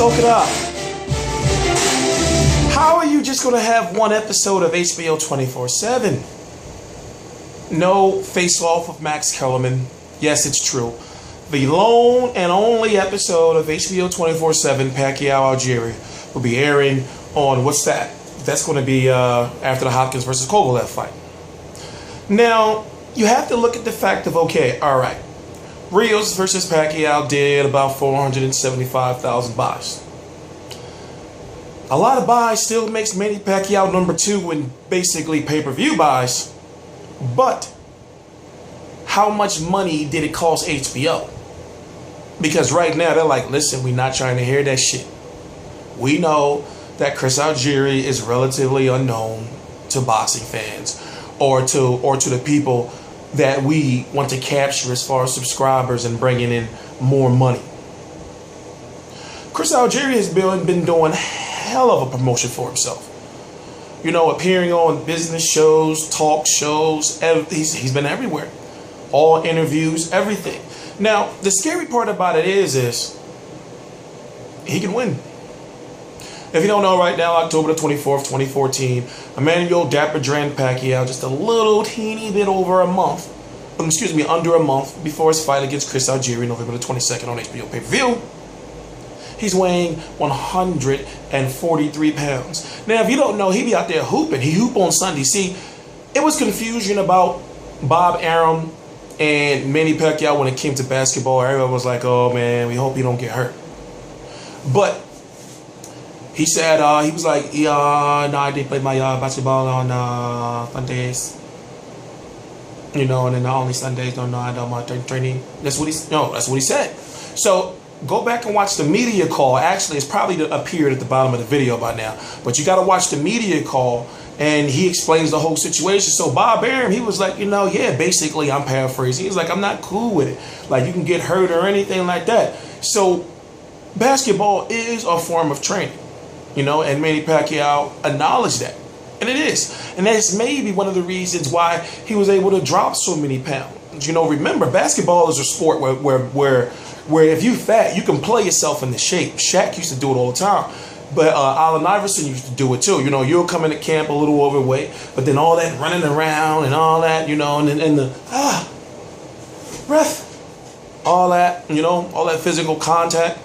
Soak it up. How are you just going to have one episode of HBO 24/7? No face-off of Max Kellerman. Yes, it's true. The lone and only episode of HBO 24/7, Pacquiao Algieri, will be airing on, what's that? That's going to be after the Hopkins versus Kovalev fight. Now, you have to look at the fact of, okay, all right, Rios versus Pacquiao did about 475,000 buys. A lot of buys still makes Manny Pacquiao number 2 in basically pay-per-view buys. But how much money did it cost HBO? Because right now they're like, listen, we're not trying to hear that shit. We know that Chris Algieri is relatively unknown to boxing fans or to the people that we want to capture as far as subscribers and bringing in more money. Chris Algieri has been doing hell of a promotion for himself. You know, appearing on business shows, talk shows, he's been everywhere. All interviews, everything. Now, the scary part about it is he can win. If you don't know, right now, October the 24th, 2014, Emmanuel Dapper Dran Pacquiao, just a little teeny bit over a month, under a month before his fight against Chris Algieri, November the 22nd on HBO PPV. He's weighing 143 pounds. Now, if you don't know, he be out there hooping. He hoop on Sunday. See, it was confusion about Bob Arum and Manny Pacquiao when it came to basketball. Everyone was like, oh, man, we hope he don't get hurt. But he said, he was like, yeah, no, I did play my basketball on Sundays. You know, and then not only Sundays, no, I do my training. That's what he said. So go back and watch the media call. Actually, it's probably appeared at the bottom of the video by now. But you got to watch the media call, and he explains the whole situation. So Bob Arum, he was like, you know, yeah, basically, I'm paraphrasing. He was like, I'm not cool with it. Like, you can get hurt or anything like that. So basketball is a form of training, you know, and Manny Pacquiao acknowledged that. And it is. And that's maybe one of the reasons why he was able to drop so many pounds. You know, remember, basketball is a sport where if you fat, you can play yourself into shape. Shaq used to do it all the time. But Allen Iverson used to do it too. You know, you'll come into camp a little overweight, but then all that running around and all that, you know, and the breath, all that, you know, all that physical contact.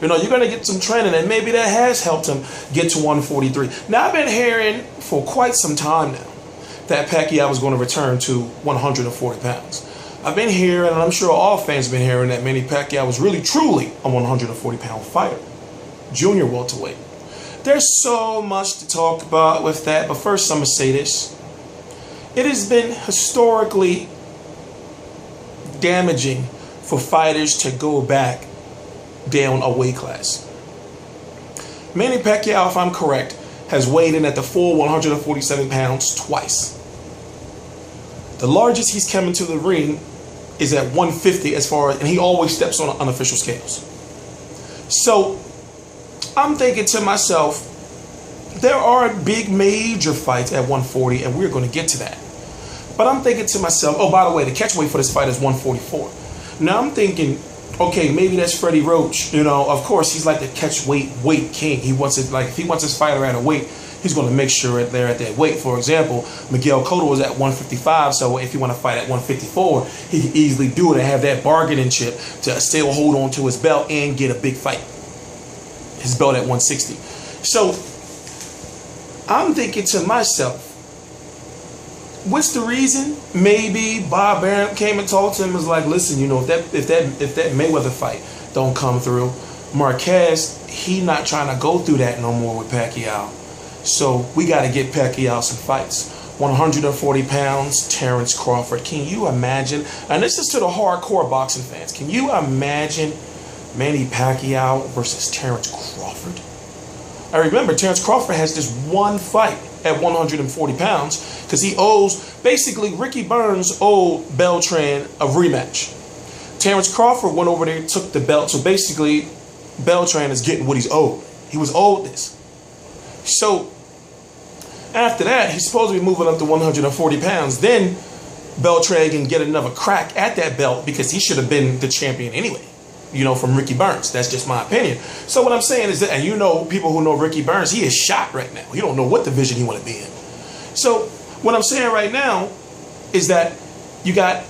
You know, you're going to get some training, and maybe that has helped him get to 143. Now, I've been hearing for quite some time now that Pacquiao was going to return to 140 pounds. I've been hearing, and I'm sure all fans have been hearing, that Manny Pacquiao was really, truly a 140-pound fighter. Junior welterweight. There's so much to talk about with that, but first I'm going to say this. It has been historically damaging for fighters to go back down a weight class. Manny Pacquiao, if I'm correct, has weighed in at the full 147 pounds twice. The largest he's come into the ring is at 150 and he always steps on unofficial scales. So I'm thinking to myself, there are big major fights at 140, and we're going to get to that. But I'm thinking to myself, oh, by the way, the catch weight for this fight is 144. Now I'm thinking, okay, maybe that's Freddie Roach. You know, of course, he's like the catch weight king. He wants it, like, if he wants his fighter at a weight, he's going to make sure they're at that weight. For example, Miguel Cotto was at 155, so if you want to fight at 154, he can easily do it and have that bargaining chip to still hold on to his belt and get a big fight. His belt at 160. So I'm thinking to myself, what's the reason? Maybe Bob Arum came and talked to him, was like, listen, you know, if that Mayweather fight don't come through, Marquez, he not trying to go through that no more with Pacquiao. So we got to get Pacquiao some fights. 140 pounds, Terrence Crawford. Can you imagine? And this is to the hardcore boxing fans. Can you imagine Manny Pacquiao versus Terrence Crawford? I remember Terrence Crawford has this one fight at 140 pounds because he owes, basically, Ricky Burns owed Beltran a rematch. Terrence Crawford went over there and took the belt. So basically, Beltran is getting what he's owed. He was owed this. So after that, he's supposed to be moving up to 140 pounds. Then Beltran can get another crack at that belt because he should have been the champion anyway. from Ricky Burns. That's just my opinion. So what I'm saying is that, and people who know Ricky Burns, he is shot right now. He don't know what division he want to be in. So what I'm saying right now is that you got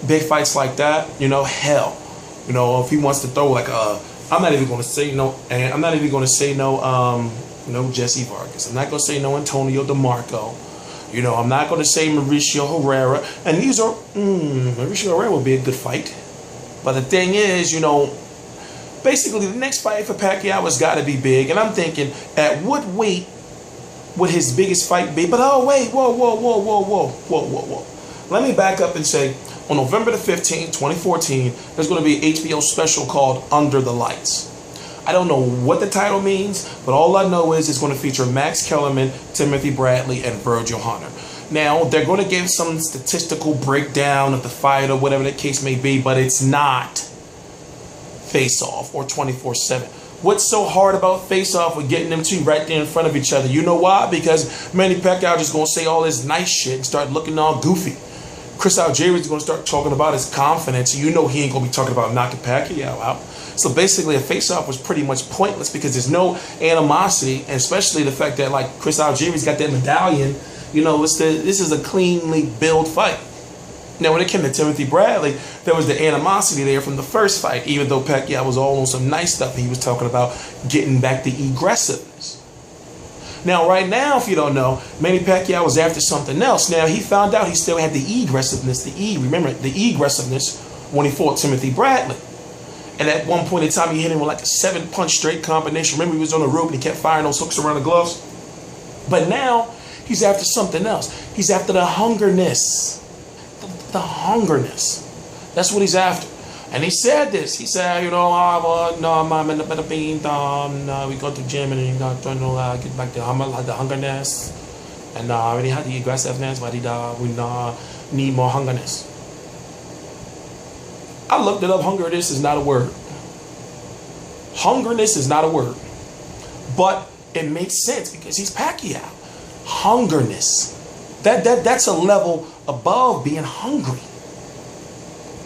big fights like that, hell, if he wants to throw like I'm not even going to say no, and I'm not even going to say no, Jesse Vargas. I'm not going to say no Antonio DeMarco. I'm not going to say Mauricio Herrera. And these are, Mauricio Herrera would be a good fight. But the thing is, basically the next fight for Pacquiao has got to be big. And I'm thinking, at what weight would his biggest fight be? But wait, whoa. Let me back up and say, on November the 15th, 2014, there's going to be an HBO special called Under the Lights. I don't know what the title means, but all I know is it's going to feature Max Kellerman, Timothy Bradley, and Virgil Hunter. Now, they're going to give some statistical breakdown of the fight or whatever the case may be, but it's not face-off or 24/7. What's so hard about face-off with getting them two right there in front of each other? You know why? Because Manny Pacquiao just going to say all this nice shit and start looking all goofy. Chris Algieri is going to start talking about his confidence. He ain't going to be talking about knocking Pacquiao out. So basically, a face-off was pretty much pointless because there's no animosity, and especially the fact that like Chris Algieri's got that medallion. This is a cleanly built fight. Now, when it came to Timothy Bradley, there was the animosity there from the first fight, even though Pacquiao was all on some nice stuff. He was talking about getting back the aggressiveness. Now, right now, if you don't know, Manny Pacquiao was after something else. Now, he found out he still had the aggressiveness, remember, the aggressiveness when he fought Timothy Bradley. And at one point in time, he hit him with like a 7-punch straight combination. Remember, he was on the rope and he kept firing those hooks around the gloves? But now, he's after something else. He's after the hungerness. The hungerness. That's what he's after. And he said this. He said, we go to the gym and get back to the hungerness. And I already had the aggressiveness, but we need more hungerness. I looked it up. Hungerness is not a word. Hungerness is not a word. But it makes sense because he's Pacquiao. Hungerness. That's a level above being hungry.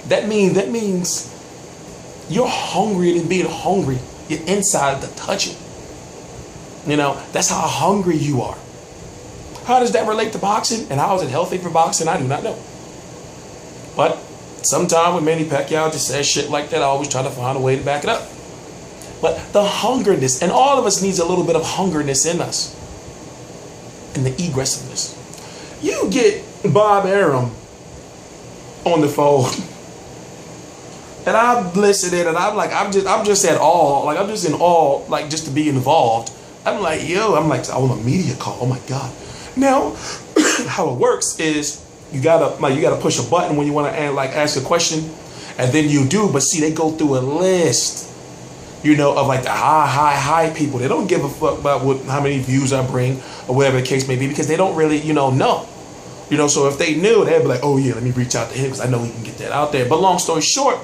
That means you're hungrier than being hungry. You're inside the touching. That's how hungry you are. How does that relate to boxing? And how is it healthy for boxing? I do not know. But sometimes when Manny Pacquiao just says shit like that, I always try to find a way to back it up. But the hungerness, and all of us needs a little bit of hungerness in us. And the aggressiveness. You get Bob Arum on the phone. And I'm listening, and I'm just at awe. Like, I'm just in awe, like, just to be involved. I'm like, I'm on a media call. Oh my God. Now, how it works is you gotta push a button when you want to ask a question, and then you do. But see, they go through a list, of like the high people. They don't give a fuck about how many views I bring or whatever the case may be because they don't really, know. So if they knew, they'd be like, oh yeah, let me reach out to him because I know he can get that out there. But long story short,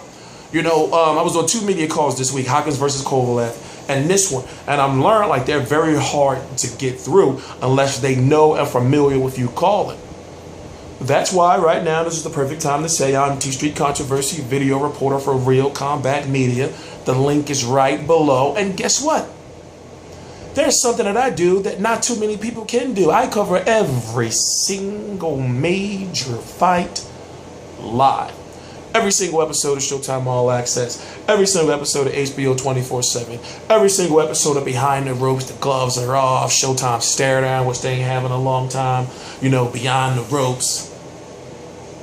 I was on 2 media calls this week, Hopkins versus Kovalev, and this one. And I'm learning like they're very hard to get through unless they know and familiar with you calling. That's why right now this is the perfect time to say I'm TstreeT Controversy video reporter for Real Combat Media. The link is right below. And guess what? There's something that I do that not too many people can do. I cover every single major fight live. Every single episode of Showtime All Access. Every single episode of HBO 24/7. Every single episode of Behind the Ropes. The gloves are off. Showtime Stare Down, which they ain't having a long time. Beyond the Ropes.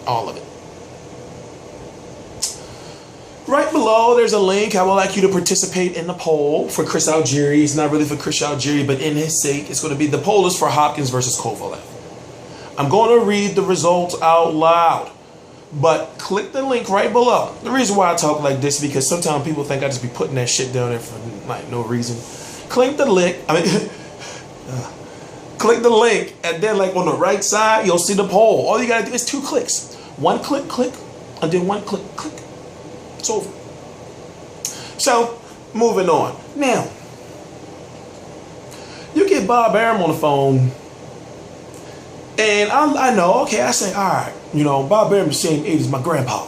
All of it. Right below, there's a link. I would like you to participate in the poll for Chris Algieri. It's not really for Chris Algieri, but in his sake, it's going to be the poll is for Hopkins versus Kovalev. I'm going to read the results out loud. But click the link right below. The reason why I talk like this is because sometimes people think I just be putting that shit down there for no reason. Click the link. Click the link, and then on the right side, you'll see the poll. All you gotta do is 2 clicks. 1 click, click, and then 1 click, click. It's over. So, moving on. Now, you get Bob Arum on the phone, and I know, okay, I say, all right, Bob Arum the same age as my grandpa.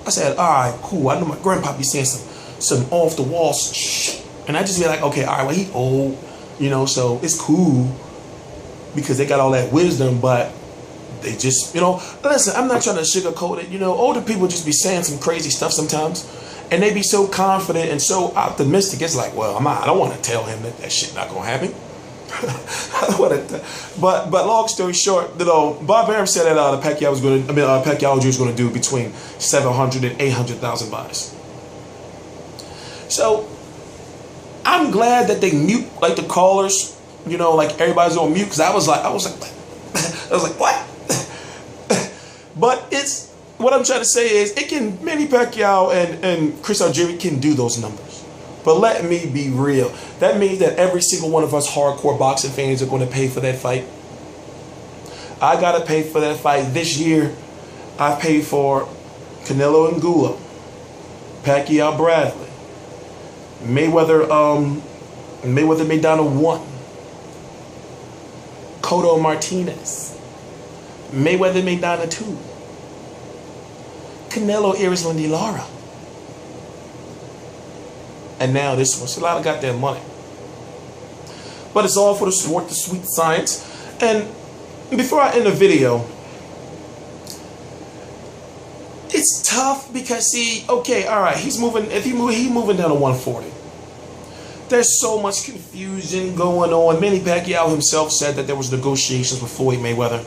I said, all right, cool. I know my grandpa be saying some some off the wall shit. And I just be like, okay, all right, well, he old, you know, so it's cool because they got all that wisdom, but they just, you know, listen, I'm not trying to sugarcoat it. You know, older people just be saying some crazy stuff sometimes, and they be so confident and so optimistic. It's like, well, I don't want to tell him that shit not gonna happen. But long story short, you know, Bob Arum said that Pacquiao Jr. was going to do between 700 and 800,000 buys. So I'm glad that they mute like the callers, you know, like everybody's on mute, because I was like, what? But it's what I'm trying to say is Manny Pacquiao and Chris Algieri can do those numbers. But let me be real. That means that every single one of us hardcore boxing fans are going to pay for that fight. I got to pay for that fight. This year, I paid for Canelo Angulo, Pacquiao Bradley, Mayweather Maidana 1, Cotto Martinez, Mayweather Maidana 2, Canelo Erislandy Lara. And now this one. It's a lot of goddamn money. But it's all for the sport, the sweet science. And before I end the video, it's tough because, see, okay, all right, he's moving down to 140. There's so much confusion going on. Manny Pacquiao himself said that there was negotiations with Floyd Mayweather.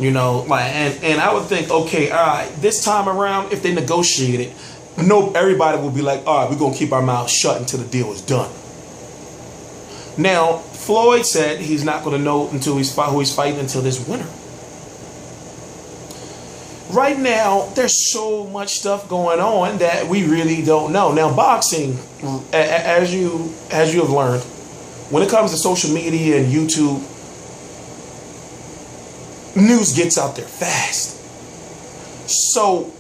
You know, like, and I would think, okay, all right, this time around, if they negotiated, everybody will be like, all right, we're going to keep our mouths shut until the deal is done. Now, Floyd said he's not going to know until who he's fighting until this winter. Right now, there's so much stuff going on that we really don't know. Now, boxing, as you have learned, when it comes to social media and YouTube, news gets out there fast. So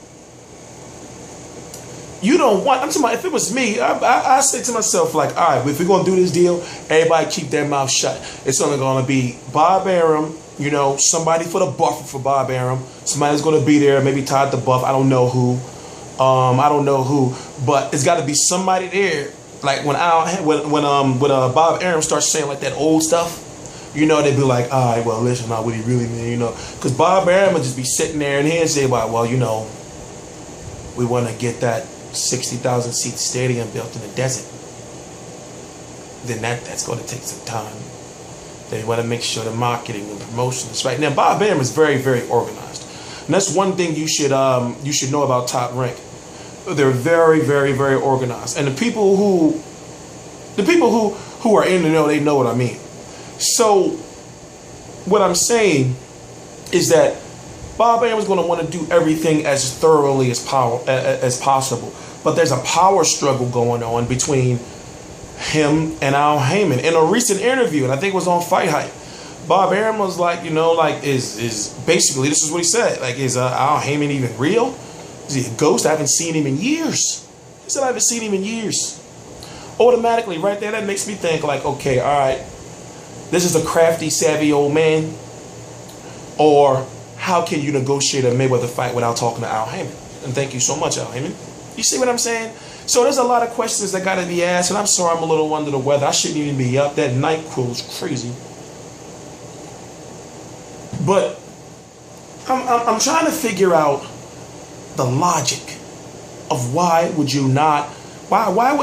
you don't want, I'm talking about, if it was me, I say to myself, like, all right, if we're going to do this deal, everybody keep their mouth shut. It's only going to be Bob Arum, you know, somebody for the buffer for Bob Arum. Somebody's going to be there, maybe Todd the Buff. I don't know who. But it's got to be somebody there. Like when Bob Arum starts saying like that old stuff, you know, they'd be like, all right, well, listen, not what he really mean, you know. Because Bob Arum would just be sitting there and he'd say, well, you know, we want to get that 60,000 seat stadium built in the desert. Then that's going to take some time. They want to make sure the marketing and promotion is right. Now, Bob Arum is very, very organized. And that's one thing you should know about Top Rank. They're very, very, very organized. And the people who are in the know, they know what I mean. So what I'm saying is that Bob Arum is going to want to do everything as thoroughly as possible. But there's a power struggle going on between him and Al Heyman. In a recent interview, and I think it was on Fight Hype, Bob Arum was like, you know, like, is basically, this is what he said, like, is Al Heyman even real? Is he a ghost? I haven't seen him in years. He said, I haven't seen him in years. Automatically, right there, that makes me think, like, okay, all right, this is a crafty, savvy old man. Or how can you negotiate a Mayweather fight without talking to Al Heyman? And thank you so much, Al Heyman. You see what I'm saying? So there's a lot of questions that got to be asked, and I'm sorry I'm a little under the weather. I shouldn't even be up. That night crew was crazy. But I'm trying to figure out the logic of why would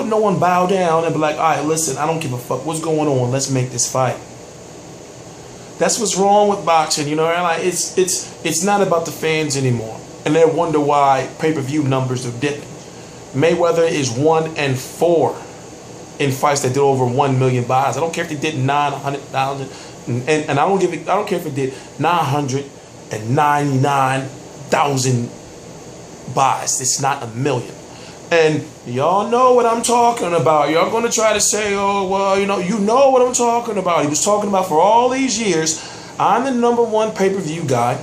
no one bow down and be like, all right, listen, I don't give a fuck what's going on. Let's make this fight. That's what's wrong with boxing, you know. Like it's not about the fans anymore, and they wonder why pay-per-view numbers are dipping. Mayweather is 1-4 in fights that did over 1 million buys. I don't care if they did 900,000, and I don't care if it did 999,000 buys. It's not a million. And y'all know what I'm talking about. Y'all gonna try to say, oh, well, you know what I'm talking about. He was talking about for all these years, I'm the #1 pay-per-view guy.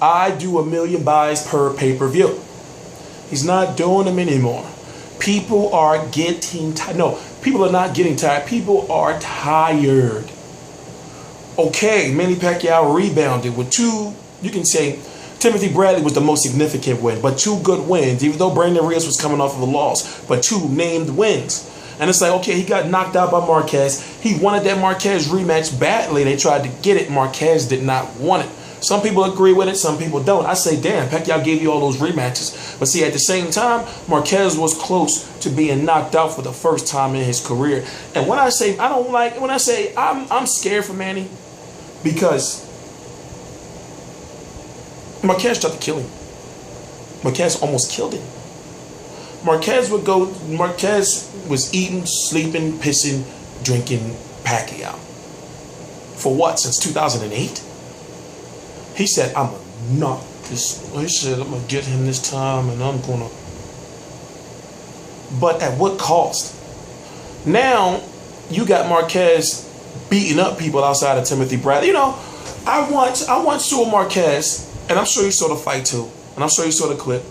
I do 1 million buys per pay-per-view. He's not doing them anymore. People are getting tired. No, people are not getting tired. People are tired. Okay, Manny Pacquiao rebounded with two Timothy Bradley was the most significant win, but 2 good wins, even though Brandon Rios was coming off of a loss, but 2 named wins. And it's like, okay, he got knocked out by Marquez. He wanted that Marquez rematch badly. They tried to get it. Marquez did not want it. Some people agree with it, some people don't. I say, damn, Pacquiao gave you all those rematches. But see, at the same time, Marquez was close to being knocked out for the first time in his career. And when I say I'm scared for Manny, because Marquez tried to kill him. Marquez almost killed him. Marquez was eating, sleeping, pissing, drinking Pacquiao. For what? Since 2008? He said, I'm going to knock this. He said, I'm going to get him this time and I'm going to. But at what cost? Now, you got Marquez beating up people outside of Timothy Bradley. You know, I once saw Marquez, and I'm sure you saw the fight too, and I'm sure you saw the clip.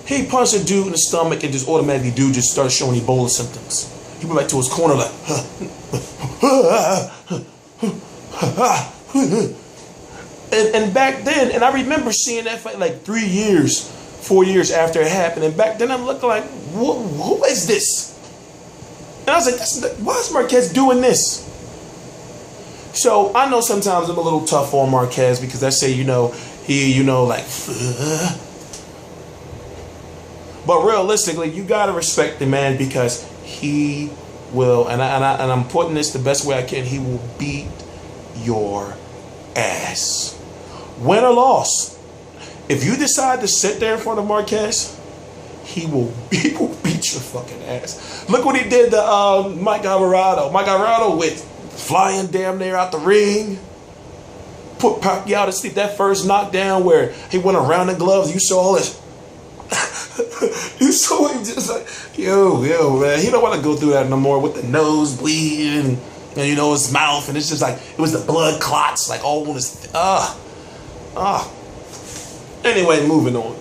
He punched a dude in the stomach and just automatically dude just started showing Ebola symptoms. He went back to his corner like, and back then, and I remember seeing that fight like 4 years after it happened. And back then I'm looking like, who is this? And I was like, why is Marquez doing this? So I know sometimes I'm a little tough on Marquez because I say, like, but realistically, you gotta respect the man because he will, and I'm putting this the best way I can. He will beat your ass, win or loss. If you decide to sit there in front of Marquez, he will beat your fucking ass. Look what he did to Mike Alvarado. Mike Alvarado with flying damn near out the ring. Put Pacquiao to sleep. That first knockdown where he went around the gloves. You saw all this. You saw him just like, yo, man. He don't want to go through that no more with the nose bleeding and his mouth, and it's just like it was the blood clots like all on his. Anyway, moving on.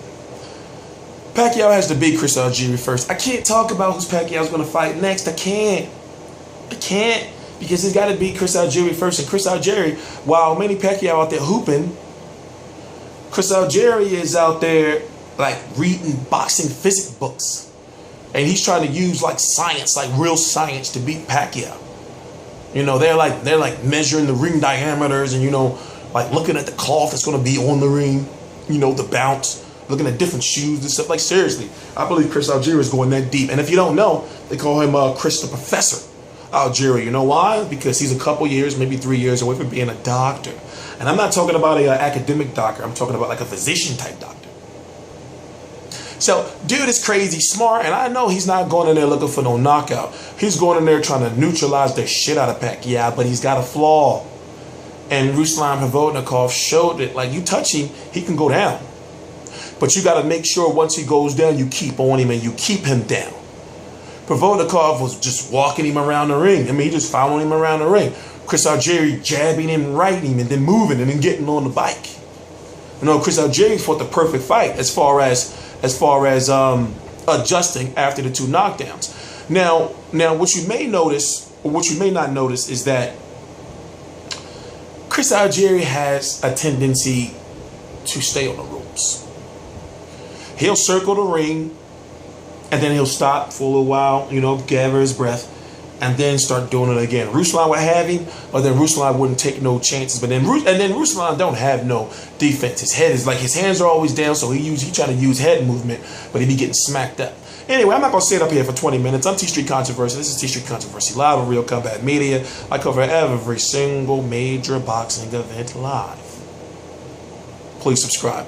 Pacquiao has to beat Chris Algieri first. I can't talk about who Pacquiao's going to fight next. I can't because he's got to beat Chris Algieri first. And Chris Algieri, while Manny Pacquiao out there hooping, Chris Algieri is out there like reading boxing physics books, and he's trying to use like science, like real science, to beat Pacquiao. They're like measuring the ring diameters and like looking at the cloth that's going to be on the ring, the bounce, looking at different shoes and stuff. Like seriously, I believe Chris Algieri is going that deep. And if you don't know, they call him Chris the Professor Algieri. You know why? Because he's a couple years, maybe 3 years away from being a doctor. And I'm not talking about an academic doctor. I'm talking about like a physician type doctor. So, dude is crazy smart, and I know he's not going in there looking for no knockout. He's going in there trying to neutralize the shit out of Pacquiao, but he's got a flaw. And Ruslan Provodnikov showed it. Like, you touch him, he can go down. But you got to make sure once he goes down, you keep on him and you keep him down. Provodnikov was just walking him around the ring. I mean, he just following him around the ring. Chris Algieri jabbing him, righting him, and then moving and then getting on the bike. Chris Algieri fought the perfect fight as far as adjusting after the 2 knockdowns. Now, what you may notice, or what you may not notice, is that Chris Algieri has a tendency to stay on the ropes. He'll circle the ring, and then he'll stop for a little while, gather his breath, and then start doing it again. Ruslan would have him, but then Ruslan wouldn't take no chances. But then Ruslan don't have no defense. His hands are always down, so he try to use head movement, but he be getting smacked up. Anyway, I'm not gonna sit up here for 20 minutes. I'm TstreeT Controversy. This is TstreeT Controversy live on Real Combat Media. I cover every single major boxing event live. Please subscribe.